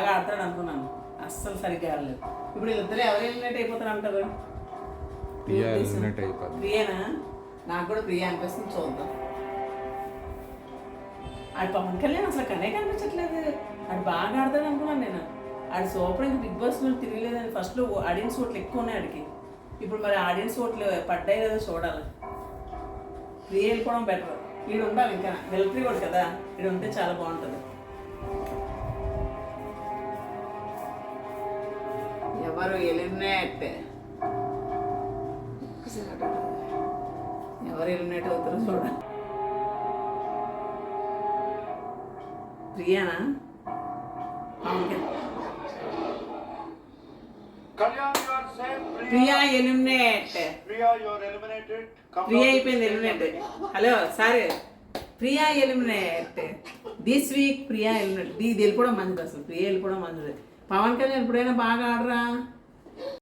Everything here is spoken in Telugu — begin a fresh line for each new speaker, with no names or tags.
బాగా ఆడతాడు అనుకున్నాను, అస్సలు సరిగ్గా ఆడలేదు. ఇప్పుడు వీళ్ళిద్దరు ఎవరు ఎలిమినేట్ అయిపోతారు అంటారు? ప్రియానా? నాకు కూడా ప్రియా అనిపిస్తుంది, చూద్దాం. ఆడు పవన్ కళ్యాణ్ అసలు కనే కనిపించట్లేదు. ఆడు బాగా ఆడతాడు అనుకున్నాను నేను. ఆడు సూపర్. ఇంకా బిగ్ బాస్ తిరగలేదని ఫస్ట్లో ఆడియన్స్ ఓట్లు ఎక్కువ ఉన్నాయి ఆడికి. ఇప్పుడు మరి ఆడియన్స్ ఓట్లు పడ్డాయి లేదో చూడాలి. ప్రియ వెళ్ళిపోవడం బెటర్. వీడు ఉండాలి, ఇంకా మిలిటరీ వాడు కదా, వీడు ఉంటే చాలా బాగుంటుంది. ఎవరు ఎలిమినేట్, ఎవరు ఎలిమినేట్ అవుతారో చూడాలి. ప్రియానా? ప్రియా ఎలిమినేట్. ప్రియా అయిపోయింది eliminate. Hello sorry, Priya eliminate this week. Priya eliminate. ఇది వెళ్ళిపోవడం మంచిది, అసలు ప్రియా వెళ్ళిపోవడం మంచిది. పవన్ కళ్యాణ్ ఎప్పుడైనా బాగా ఆడరా?